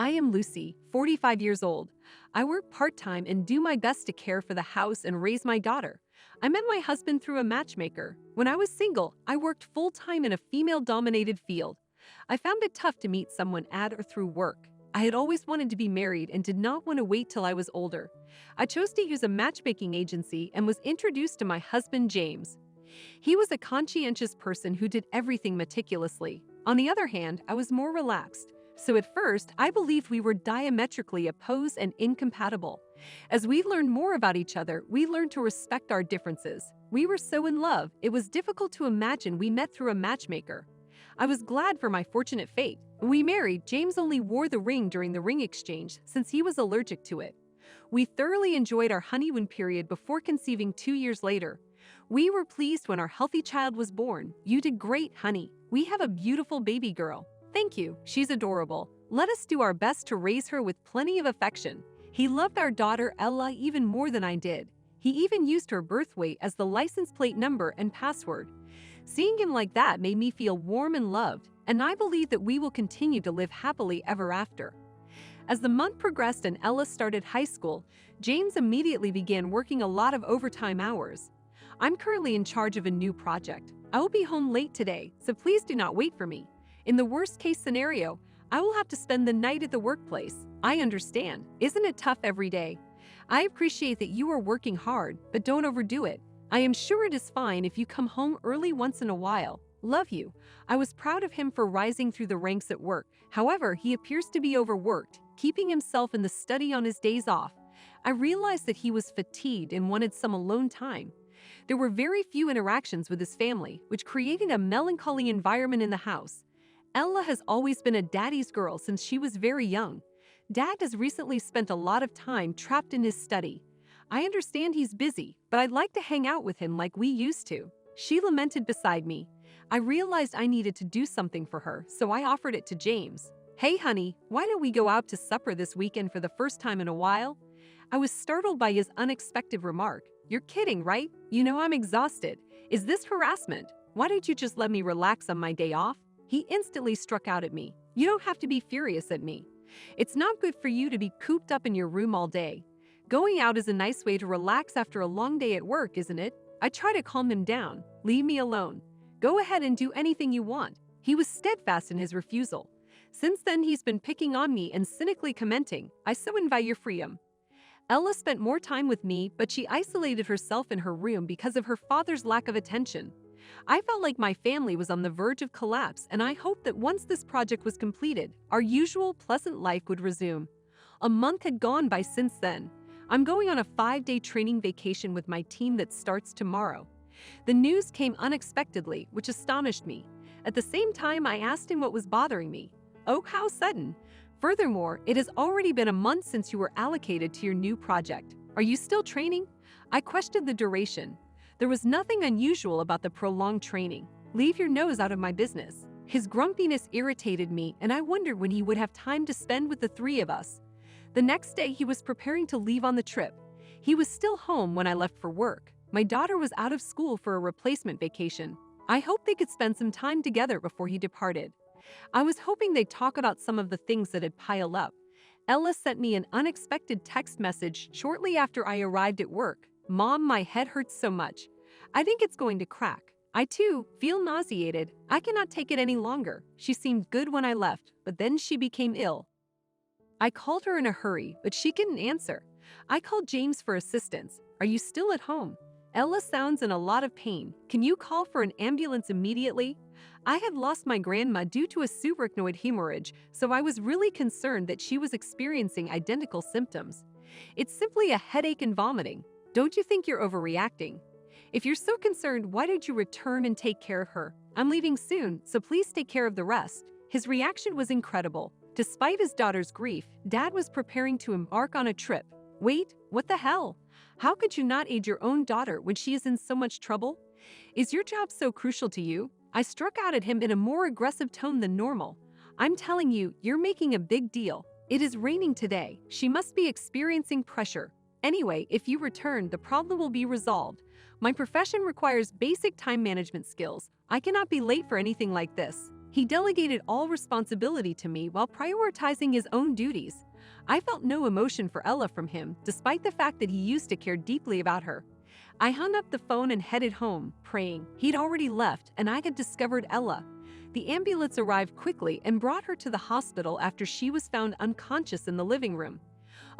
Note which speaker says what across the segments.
Speaker 1: I am Lucy, 45 years old. I work part-time and do my best to care for the house and raise my daughter. I met my husband through a matchmaker. When I was single, I worked full-time in a female-dominated field. I found it tough to meet someone at or through work. I had always wanted to be married and did not want to wait till I was older. I chose to use a matchmaking agency and was introduced to my husband, James. He was a conscientious person who did everything meticulously. On the other hand, I was more relaxed. So at first, I believed we were diametrically opposed and incompatible. As we learned more about each other, we learned to respect our differences. We were so in love, it was difficult to imagine we met through a matchmaker. I was glad for my fortunate fate. When we married, James only wore the ring during the ring exchange since he was allergic to it. We thoroughly enjoyed our honeymoon period before conceiving 2 years later. We were pleased when our healthy child was born. You did great, honey. We have a beautiful baby girl. Thank you, she's adorable. Let us do our best to raise her with plenty of affection. He loved our daughter Ella even more than I did. He even used her birth weight as the license plate number and password. Seeing him like that made me feel warm and loved, and I believe that we will continue to live happily ever after. As the month progressed and Ella started high school, James immediately began working a lot of overtime hours. I'm currently in charge of a new project. I will be home late today, so please do not wait for me. In the worst-case scenario, I will have to spend the night at the workplace. I understand. Isn't it tough every day? I appreciate that you are working hard, but don't overdo it. I am sure it is fine if you come home early once in a while. Love you. I was proud of him for rising through the ranks at work. However, he appears to be overworked, keeping himself in the study on his days off. I realized that he was fatigued and wanted some alone time. There were very few interactions with his family, which created a melancholy environment in the house. Ella has always been a daddy's girl since she was very young. Dad has recently spent a lot of time trapped in his study. I understand he's busy, but I'd like to hang out with him like we used to. She lamented beside me. I realized I needed to do something for her, so I offered it to James. Hey honey, why don't we go out to supper this weekend for the first time in a while? I was startled by his unexpected remark. You're kidding, right? You know I'm exhausted. Is this harassment? Why don't you just let me relax on my day off? He instantly struck out at me. You don't have to be furious at me. It's not good for you to be cooped up in your room all day. Going out is a nice way to relax after a long day at work, isn't it? I try to calm him down. Leave me alone. Go ahead and do anything you want. He was steadfast in his refusal. Since then, he's been picking on me and cynically commenting, I so invite your freedom. Ella spent more time with me, but she isolated herself in her room because of her father's lack of attention. I felt like my family was on the verge of collapse, and I hoped that once this project was completed, our usual pleasant life would resume. A month had gone by since then. I'm going on a 5-day training vacation with my team that starts tomorrow. The news came unexpectedly, which astonished me. At the same time, I asked him what was bothering me. Oh, how sudden! Furthermore, it has already been a month since you were allocated to your new project. Are you still training? I questioned the duration. There was nothing unusual about the prolonged training. Leave your nose out of my business. His grumpiness irritated me, and I wondered when he would have time to spend with the three of us. The next day, he was preparing to leave on the trip. He was still home when I left for work. My daughter was out of school for a replacement vacation. I hoped they could spend some time together before he departed. I was hoping they'd talk about some of the things that had piled up. Ella sent me an unexpected text message shortly after I arrived at work. Mom, my head hurts so much. I think it's going to crack. I too feel nauseated. I cannot take it any longer. She seemed good when I left, but then she became ill. I called her in a hurry, but she couldn't answer. I called James for assistance. Are you still at home? Ella sounds in a lot of pain. Can you call for an ambulance immediately? I had lost my grandma due to a subarachnoid hemorrhage, so I was really concerned that she was experiencing identical symptoms. It's simply a headache and vomiting. Don't you think you're overreacting? If you're so concerned, why don't you return and take care of her? I'm leaving soon, so please take care of the rest. His reaction was incredible. Despite his daughter's grief, Dad was preparing to embark on a trip. Wait, what the hell? How could you not aid your own daughter when she is in so much trouble? Is your job so crucial to you? I struck out at him in a more aggressive tone than normal. I'm telling you, you're making a big deal. It is raining today. She must be experiencing pressure. Anyway, if you return, the problem will be resolved. My profession requires basic time management skills. I cannot be late for anything like this. He delegated all responsibility to me while prioritizing his own duties. I felt no emotion for Ella from him, despite the fact that he used to care deeply about her. I hung up the phone and headed home, praying. He'd already left, and I had discovered Ella. The ambulance arrived quickly and brought her to the hospital after she was found unconscious in the living room.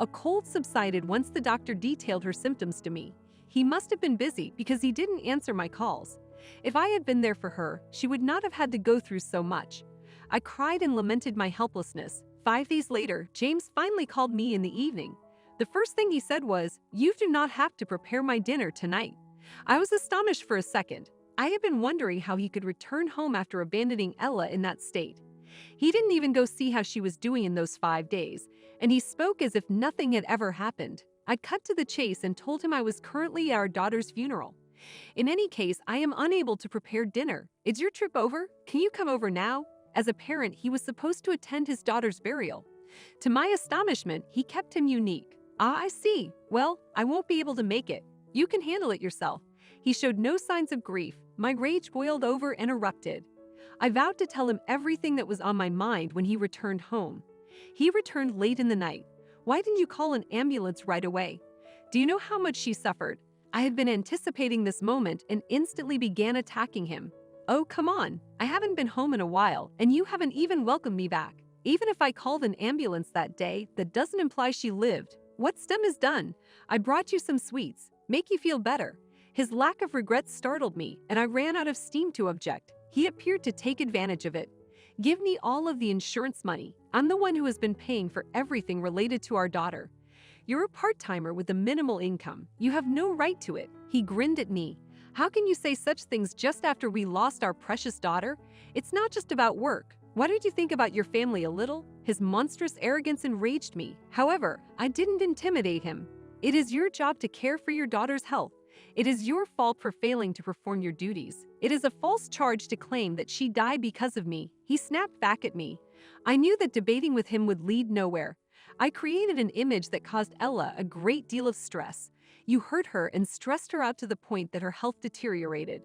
Speaker 1: A cold subsided once the doctor detailed her symptoms to me. He must have been busy because he didn't answer my calls. If I had been there for her, she would not have had to go through so much. I cried and lamented my helplessness. 5 days later, James finally called me in the evening. The first thing he said was, "You do not have to prepare my dinner tonight." I was astonished for a second. I had been wondering how he could return home after abandoning Ella in that state. He didn't even go see how she was doing in those 5 days, and he spoke as if nothing had ever happened. I cut to the chase and told him I was currently at our daughter's funeral. "In any case, I am unable to prepare dinner. Is your trip over? Can you come over now?" As a parent, he was supposed to attend his daughter's burial. To my astonishment, he kept him unique. "Ah, I see. Well, I won't be able to make it. You can handle it yourself." He showed no signs of grief. My rage boiled over and erupted. I vowed to tell him everything that was on my mind when he returned home. He returned late in the night. "Why didn't you call an ambulance right away? Do you know how much she suffered?" I had been anticipating this moment and instantly began attacking him. "Oh, come on. I haven't been home in a while, and you haven't even welcomed me back. Even if I called an ambulance that day, that doesn't imply she lived. What's done is done. I brought you some sweets. Make you feel better." His lack of regret startled me, and I ran out of steam to object. He appeared to take advantage of it. "Give me all of the insurance money. I'm the one who has been paying for everything related to our daughter. You're a part-timer with a minimal income. You have no right to it." He grinned at me. "How can you say such things just after we lost our precious daughter? It's not just about work. Why don't you think about your family a little?" His monstrous arrogance enraged me. However, I didn't intimidate him. "It is your job to care for your daughter's health. It is your fault for failing to perform your duties. It is a false charge to claim that she died because of me." He snapped back at me. I knew that debating with him would lead nowhere. I created an image that caused Ella a great deal of stress. "You hurt her and stressed her out to the point that her health deteriorated.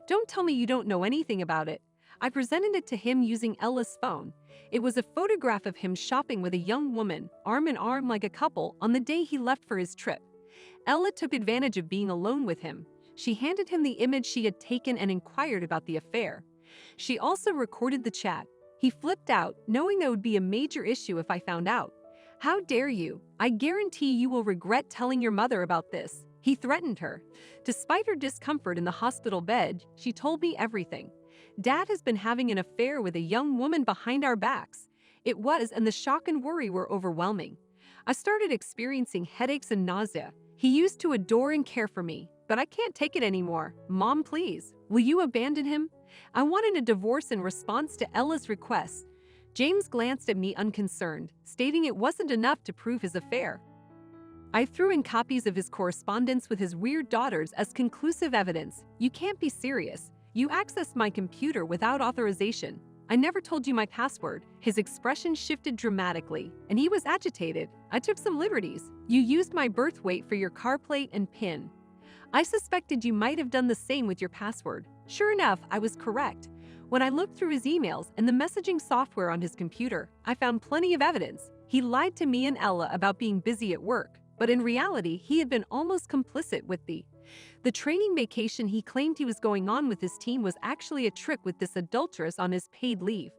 Speaker 1: Don't tell me you don't know anything about it." I presented it to him using Ella's phone. It was a photograph of him shopping with a young woman, arm in arm like a couple, on the day he left for his trip. Ella took advantage of being alone with him. She handed him the image she had taken and inquired about the affair. She also recorded the chat. He flipped out, knowing that would be a major issue if I found out. "How dare you? I guarantee you will regret telling your mother about this." He threatened her. Despite her discomfort in the hospital bed, she told me everything. "Dad has been having an affair with a young woman behind our backs." It was, and the shock and worry were overwhelming. I started experiencing headaches and nausea. He used to adore and care for me, but I can't take it anymore. "Mom, please, will you abandon him?" I wanted a divorce in response to Ella's request. James glanced at me unconcerned, stating it wasn't enough to prove his affair. I threw in copies of his correspondence with his weird daughters as conclusive evidence. "You can't be serious. You accessed my computer without authorization. I never told you my password." His expression shifted dramatically, and he was agitated. "I took some liberties. You used my birth weight for your car plate and PIN. I suspected you might have done the same with your password." Sure enough, I was correct. When I looked through his emails and the messaging software on his computer, I found plenty of evidence. He lied to me and Ella about being busy at work, but in reality, he had been almost complicit with the training vacation he claimed he was going on with his team was actually a trip with this adulteress on his paid leave.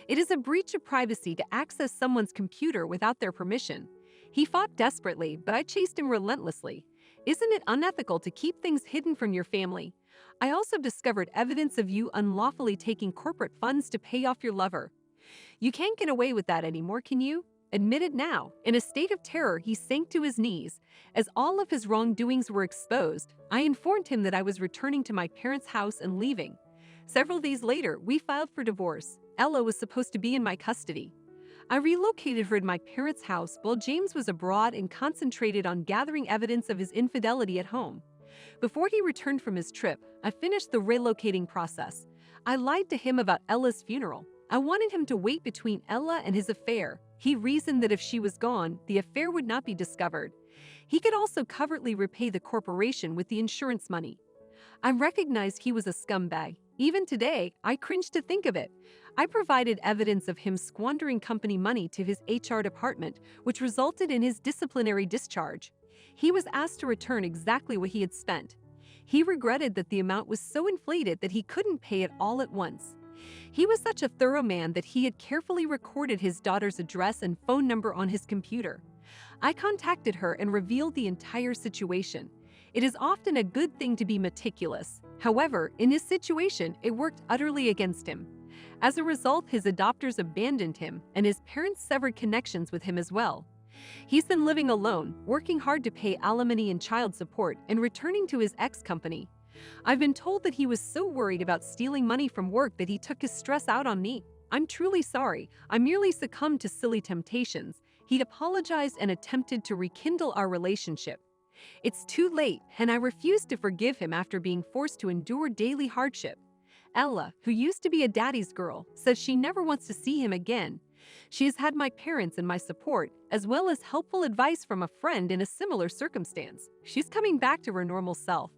Speaker 1: It is a breach of privacy to access someone's computer without their permission. He fought desperately, but I chased him relentlessly. Isn't it unethical to keep things hidden from your family? I also discovered evidence of you unlawfully taking corporate funds to pay off your lover. You can't get away with that anymore, can you? Admit it now." In a state of terror, he sank to his knees. As all of his wrongdoings were exposed, I informed him that I was returning to my parents' house and leaving. Several days later, we filed for divorce. Ella was supposed to be in my custody. I relocated her to my parents' house while James was abroad and concentrated on gathering evidence of his infidelity at home. Before he returned from his trip, I finished the relocating process. I lied to him about Ella's funeral. I wanted him to wait between Ella and his affair. He reasoned that if she was gone, the affair would not be discovered. He could also covertly repay the corporation with the insurance money. I recognized he was a scumbag. Even today, I cringe to think of it. I provided evidence of him squandering company money to his HR department, which resulted in his disciplinary discharge. He was asked to return exactly what he had spent. He regretted that the amount was so inflated that he couldn't pay it all at once. He was such a thorough man that he had carefully recorded his daughter's address and phone number on his computer. I contacted her and revealed the entire situation. It is often a good thing to be meticulous. However, in his situation, it worked utterly against him. As a result, his adopters abandoned him, and his parents severed connections with him as well. He's been living alone, working hard to pay alimony and child support, and returning to his ex-company. I've been told that he was so worried about stealing money from work that he took his stress out on me. I'm truly sorry. I merely succumbed to silly temptations. He'd apologized and attempted to rekindle our relationship. It's too late, and I refuse to forgive him after being forced to endure daily hardship. Ella, who used to be a daddy's girl, says she never wants to see him again. She has had my parents and my support, as well as helpful advice from a friend in a similar circumstance. She's coming back to her normal self.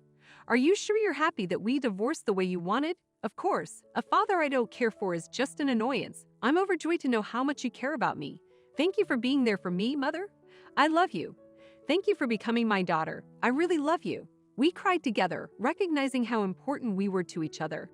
Speaker 1: Are you sure you're happy that we divorced the way you wanted? Of course. A father I don't care for is just an annoyance. I'm overjoyed to know how much you care about me. Thank you for being there for me, Mother. I love you. Thank you for becoming my daughter. I really love you. We cried together, recognizing how important we were to each other.